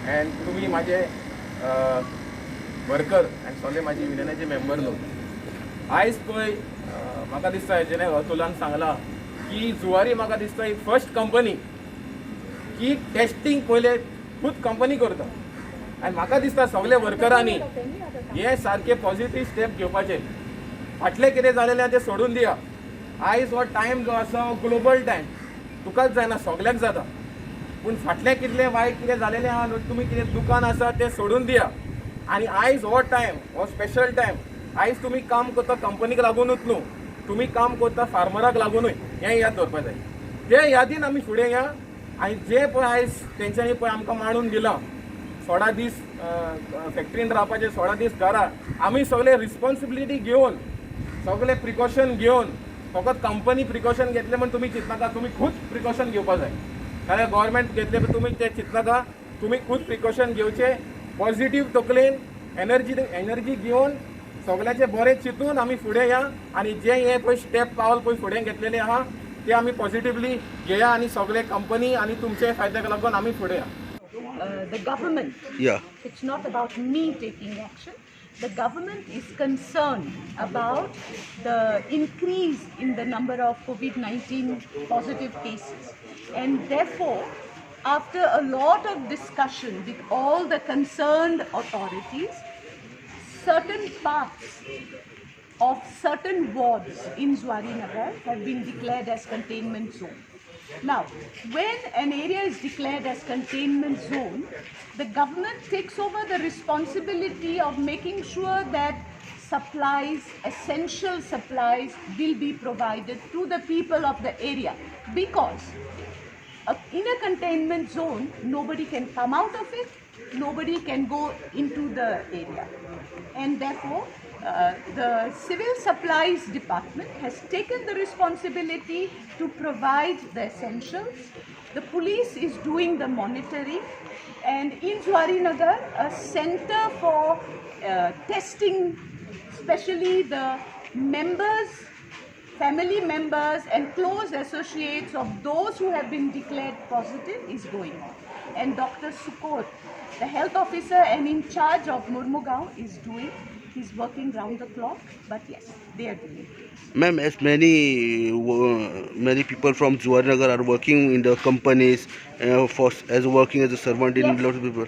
And तुम्ही माझे worker and सगळे माझे युनियनाचे मेंबर न्हू. आयज पळय म्हाका दिसता हेजें अतुलान सांगलां की जुवारी म्हाका दिसता ही फर्स्ट कंपनी की टेस्टिंग पयले खूद कंपनी करता. आनी म्हाका दिसता सगळे वर्करांनी हे सारखे पॉझिटिव्ह स्टेप घेवपाचे. फाटलें कितें जालेलें तें सोडून दिया. आयज हो टायम जो आसा हो ग्लोबल टायम, तुकाच जायना सगळ्याक जाता. पूण फाटलें कितलें वायट कितें जालेलें आहा न्हू, तुमी कितें दुकान आसा तें सोडून दिया. आनी आयज हो टायम हो स्पेशल टायम. आयज तुमी काम करता कंपनीक लागूनच न्हू, तुमी काम करता फार्मराक लागूनय. हें याद दवरपा जाय. ते यादीन आमी फुडें या. आनी जे पळय आयज तेंच्यांनी पळय आमकां मांडून दिलां 16 दीस फॅक्टरीन रावपाचे, 16 दीस घरा, आमी सगळे रिस्पॉन्सिबिलिटी घेवन सगळे प्रिकॉशन घेवन फकत कंपनी प्रिकॉशन घेतले म्हण तुमी चिंतनाका, तुमी खूद प्रिकॉशन घेवपा जाय. नाल्यार गव्हर्मेंट घेतले पण तुमी ते चिंतनाका, तुमी खूद प्रिकॉशन घेवचे. पॉझिटिव्ह तकलेन एनर्जी घेवन सगळ्याचे बरें चिंतून आमी फुडें या. आनी जे हे पळय स्टेप पावल पळय फुडें घेतलेले आहा ते आमी पॉझिटिव्हली घेया आनी सगळे कंपनी आनी तुमचे फायद्याक लागून आमी फुडें या. The government. Yeah. It's not about me taking action. The government is concerned about the increase in the number of COVID-19 positive cases. And therefore, after a lot of discussion with all the concerned authorities, certain parts of certain wards in Zuarinagar have been declared as containment zone. Now, when an area is declared as containment zone, the government takes over the responsibility of making sure that supplies, essential supplies, will be provided to the people of the area, because in a containment zone, nobody can come out of it, nobody can go into the area. And therefore, the Civil Supplies Department has taken the responsibility to provide the essentials. The police is doing the monitoring, and in Zuarinagar, a center for testing, especially the members, family members and close associates of those who have been declared positive, is going on. And Dr. Sukot, the health officer and in charge of Murmugaon, is doing. He's working round the clock, but yes, they are doing it. Ma'am, as many people from Zuarinagar are working in the companies as working as a servant in Yes. lot of people.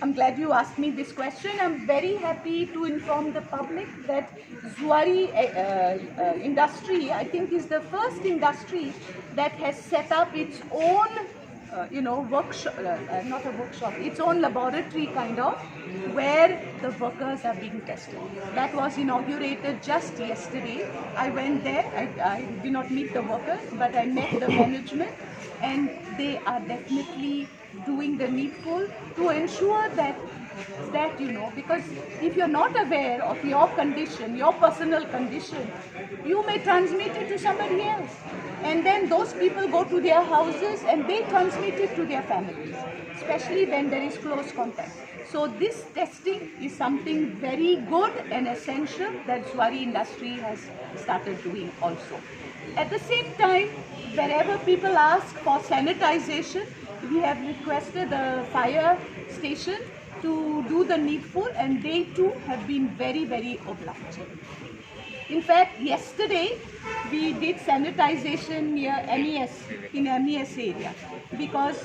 I'm glad you asked me this question. I'm very happy to inform the public that Zuari industry, I think, is the first industry that has set up its own workshop, not a workshop, its own laboratory kind of, where the workers are being tested. That was inaugurated just yesterday. I went there. I did not meet the workers, but I met the management, and they are definitely doing the needful to ensure that because if you're not aware of your condition, your personal condition, you may transmit it to somebody else. And then those people go to their houses and they transmit it to their families, especially when there is close contact. So this testing is something very good and essential that Zuari industry has started doing also. At the same time, wherever people ask for sanitization, we have requested the fire station to do the needful, and they too have been very, very obliging. In fact, yesterday we did sanitization near MES, in MES area, because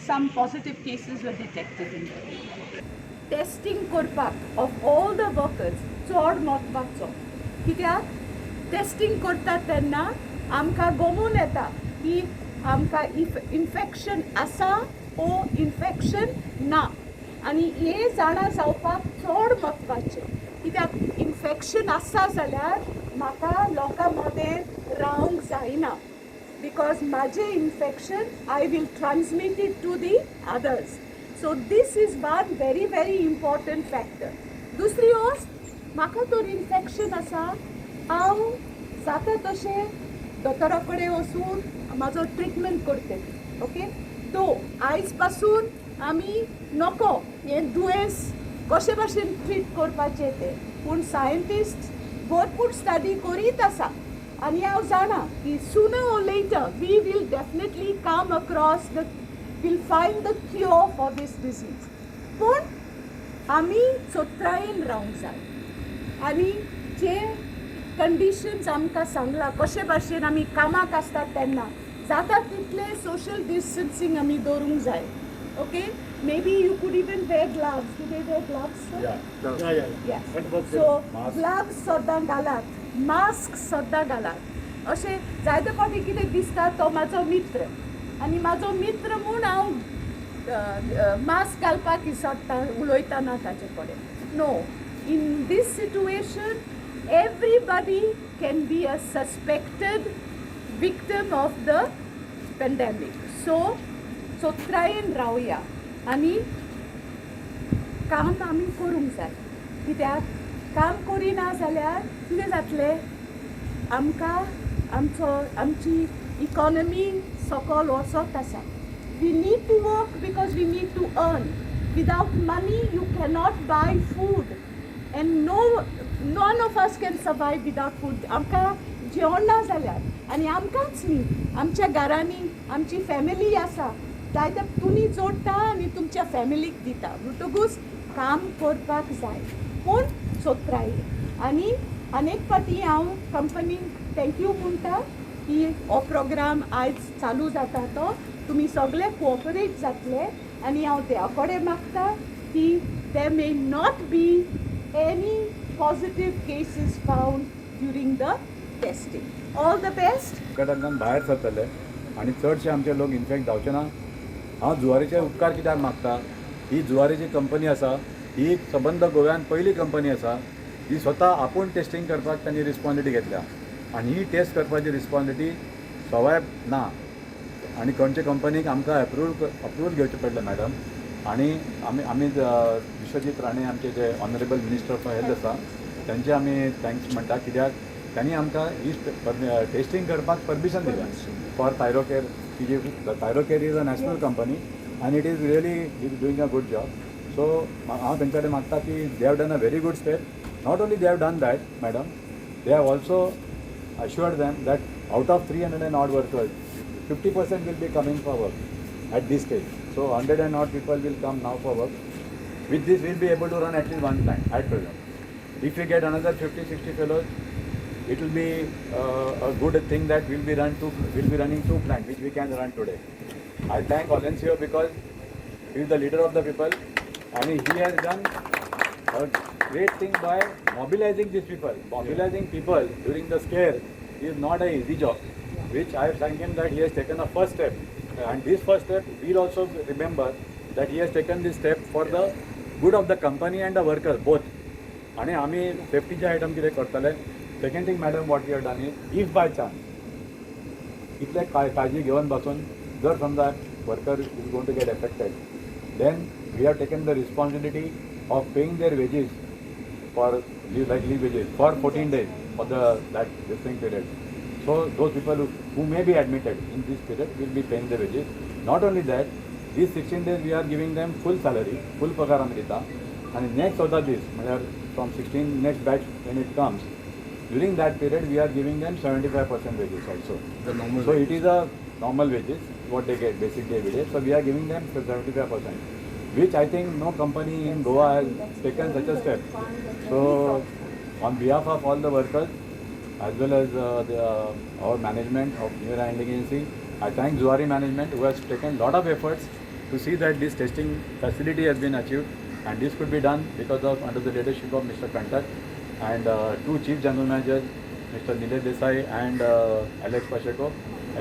some positive cases were detected in the area. Testing करपाक of all the workers चड महत्वाचो. कित्याक testing करता तेन्ना आमकां गमून येता की आमकां इन्फेक्शन आसा ओ इन्फेक्शन ना. आनी हे जाणा जावपाक चड महत्वाचें. कित्याक इन्फेक्शन आसा जाल्यार म्हाका लोकां मदें रावंक जायना, बिकॉज म्हाजें infection I will transmit it to the others. So this is one very, very important factor. दुसरी गोष्ट, म्हाका तर इन्फेक्शन आसा, हांव जाता तशें दोतोरा कडेन वचून म्हाजो ट्रिटमेंट करतलें. ओके, तो आयज पासून आमी नको हें दुयेंस कशे भाशेन ट्रीट करपाचें तें. पूण सायंटिस्ट भरपूर स्टडी करीत आसा, आनी हांव जाणा की सूनर और letter we'll find the cure for this disease. पूण आमी चोत्रायेन रावंक जाय आनी जे कंडिशन्स आमकां सांगला कशे भाशेन आमी कामाक आसतात तेन्ना जाता तितले सोशल डिस्टन्सींग आमी दवरूंक जाय okay maybe you could even wear gloves do they wear gloves yes so gloves सद्दां घालात मास्क सद्दां घालात अशें जायते फावटी कितें दिसता तो म्हाजो मित्र आनी म्हाजो मित्र म्हूण हांव मास्क घालपाक विसरता उलयतना ताचे कडेन no in this situation everybody can be a suspected victim of the pandemic. So trying रावया आनी काम आमी करूंक जाय कित्याक काम करिना जाल्यार कितें जातलें आमची इकॉनॉमी सकयल वचत आसा we need to work because we need to earn without money you cannot buy food and none of us can survive without food आमकां जेवण ना जाल्यार आनी आमकांच न्ही आमच्या घरांनी आमची फॅमिली आसा जायते तुमी जोडटा आनी तुमच्या फॅमिलीक दिता म्हणटकूच काम करपाक जाय पूण सोत्राय आनी अनेक फावटी हांव कंपनीक थँक्यू म्हणटा की हो प्रोग्राम आयज चालू जाता तो तुमी सगळे कोऑपरेट जातले आनी हांव देवा कडेन मागता की there may not be any positive cases found during the testing. All the best. कडल्यान भायर सरतले आनी चडशे आमचे लोक इन्फेक्ट जावचे ना हांव जुवारीचे उपकार कित्याक मागता ही जुवारीची कंपनी आसा ही सबंद गोव्यान पयली कंपनी आसा ही स्वता आपूण टेस्टिंग करपाक तांणी रिस्पॉन्सिबिलिटी घेतल्या आनी ही टेस्ट करपाची रिस्पॉन्सिबिलिटी सवाय ना आनी खंयचे कंपनीक आमकां अप्रूवल घेवचें पडलें मॅडम आनी आमी विश्वजीत राणे आमचे जे ऑनरेबल मिनिस्टर ऑफ हेल्थ आसा तांचे आमी थँक्स म्हणटा कित्याक त्यांनी आमकां ही टेस्टिंग करपाक परमिशन दिल्या फॉर थायरोकेअर की जी Thyrocare is a national company आनी it is really doing a good job so हांव तेंचे कडेन मागता की they have done a very good step not only they have done that madam they have also assured them that out of 300 and odd workers 50% will be coming for work at this stage so 100 and odd people will come now for work with this we'll be able to run at least one plant at present if we get another 50-60 fellows it will be a good thing that we'll be running two plants which we can run today. I thank Olencio because he is the leader of the people and he has done a great thing by mobilizing these people. Mobilizing people during the scare is not an easy job, which I thank him that he has taken a first step. And this first step, we'll also remember that he has taken this step for the good of the company and the workers, both. And आम्ही सेफ्टीचे item कितें करतले second thing madam what you have done is if by chance इतले काळजी घेवन बसून जर समजा worker is going to get affected then we have taken the responsibility of paying their wages for like leave wages for 14 days for that thing period. So those people who may be admitted in this period will be paying the wages. Not only that, these 16 days we are giving them full salary, full pagar amrita, and next of this, from 16 next batch when it comes, during that period we are giving them 75% wages also. The normal so wages. it is a normal wages what they get basically every day. So we are giving them 75%. Which I think no company in Goa has taken such a step. So, on behalf of all the workers, as well as our management of New Era Handling Agency, I thank Zuari management who has taken a lot of efforts to see that this testing facility has been achieved, and this could be done because of under the leadership of Mr. Kantak and two chief general managers, Mr. Nilesh Desai and Alex Pacheco,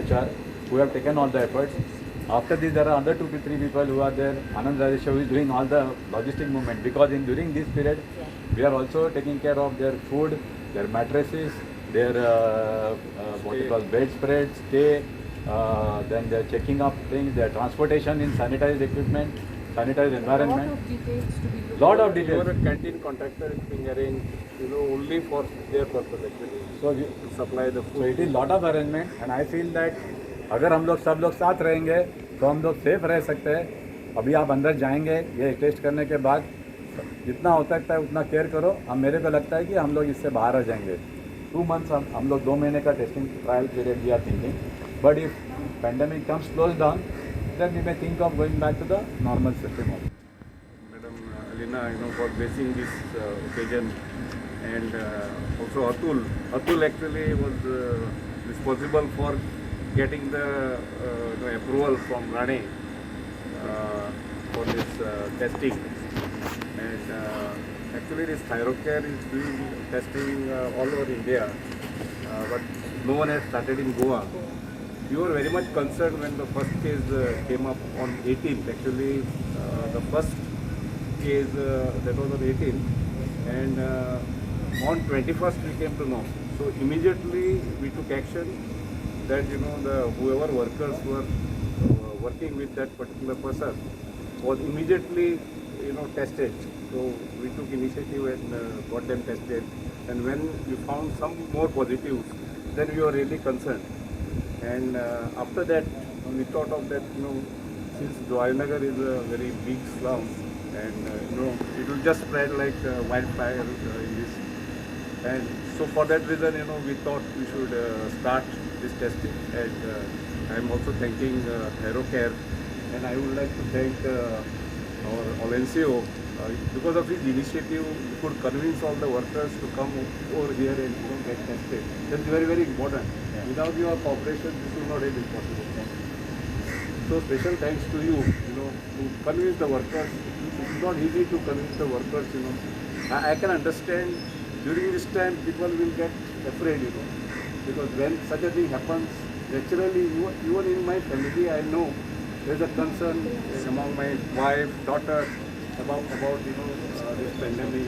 HR, who have taken all the efforts. After this, there are other 2 to 3 people who are there. Anand Rajesh who is doing all the logistic movement because during this period, we are also taking care of their food, their mattresses, their what you call bed spreads, stay, then they're checking up things, their transportation in sanitized equipment, sanitized environment. Lot of details. Your canteen contractor is being arranged, only for their purpose actually. So To supply the food. So it is lot of arrangement, and I feel that अगर हम लोग सब लोग साथ रहेंगे तो हम लोग सेफ रह सकते हैं. अभी आप अंदर जाएंगे ये टेस्ट करने के बाद जितना हो सकता है उतना केयर करो. हम मेरे को लगता है कि हम लोग इससे बाहर आ जाएंगे. 2 months हम लोग 2 महीने का testing trial period we are thinking. But if pandemic comes close down then we may think of going back to the normal system. Madam, Lina, for gracing this occasion, and also Atul. Atul actually was responsible for getting the approval from Rane for this testing. And actually, this Thyrocare is doing testing all over India, but no one has started in Goa. We were very much concerned when the first case came up on 18th. Actually, the first case that was on 18th, and on 21st we came to know. So immediately we took action that the whoever workers were working with that particular person was immediately tested. So we took initiative and got them tested. And when we found some more positives, then we were really concerned. And after that, we thought of that, since Joynagar is a very big slum, and it will just spread like wildfire in this. And so for that reason, we thought we should start this testing. And I'm also thanking Thyrocare, and I would like to thank our Olencio. Because of his initiative, we could convince all the workers to come over here and get tested. That's very, very important. Without your cooperation, this would not have been possible. So special thanks to you, to convince the workers. It's not easy to convince the workers, I can understand during this time people will get afraid, because when such a thing happens, naturally, even in my family, I know there's a concern among my wife, daughter, about this pandemic.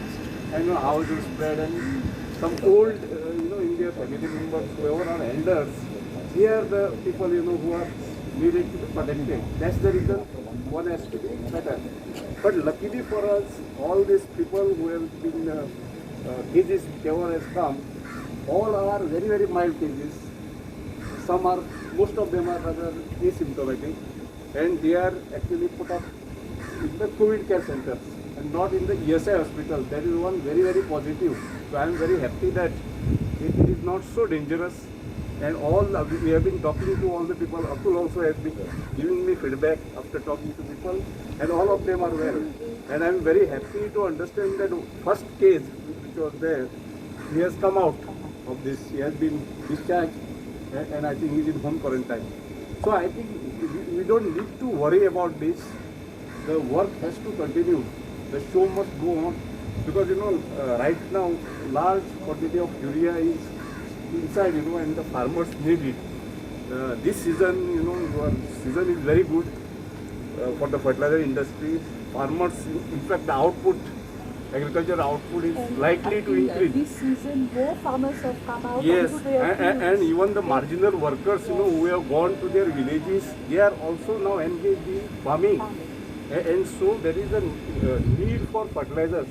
I know how it will spread, and some old, India family members, whoever are elders, they are the people, who are needed to be protected. That's the reason one has to be better. But luckily for us, all these people who have been cases, whichever has come, all are very, very mild cases. Most of them are rather asymptomatic, and they are actually put up in the COVID care centers and not in the ESI hospital. That is one very, very positive. So I am very happy that it is not so dangerous. And we have been talking to all the people. Atul also has been giving me feedback after talking to people, and all of them are well. And I am very happy to understand that first case which was there, he has come out of this. He has been discharged, and I think he is in home quarantine. So I think we don't need to worry about this. The work has to continue. The show must go on, because right now large quantity of urea is inside, and the farmers need it. This season, season is very good for the fertilizer industry. Farmers, in fact, the output, agriculture output is likely to increase. This season, more farmers have come out Yes, onto their fields. and even the marginal workers, who have gone to their villages, they are also now engaged in farming. And so there is a need for fertilizers.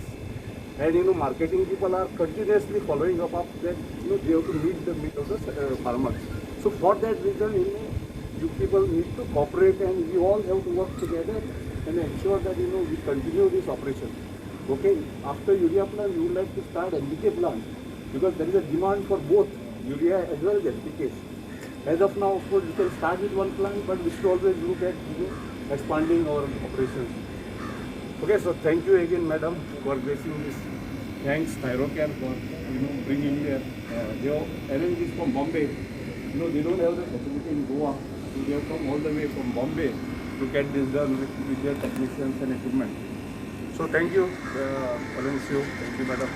And marketing people are continuously following up that they have to meet the need of the farmers. So for that reason, you people need to cooperate, and we all have to work together and ensure that we continue this operation. Okay, after urea plant, we would like to start NPK plant, because there is a demand for both urea as well as NPK. As of now, of course, we can start with one plant, but we should always look at expanding our operations. Okay, so thank you again, madam, for gracing this. Thanks, Thyrocare, for bringing here. They have arranged this from Bombay. They don't have the facility in Goa, so they have come all the way from Bombay to get this done with their technicians and equipment. So thank you, Olencio. Thank you, madam.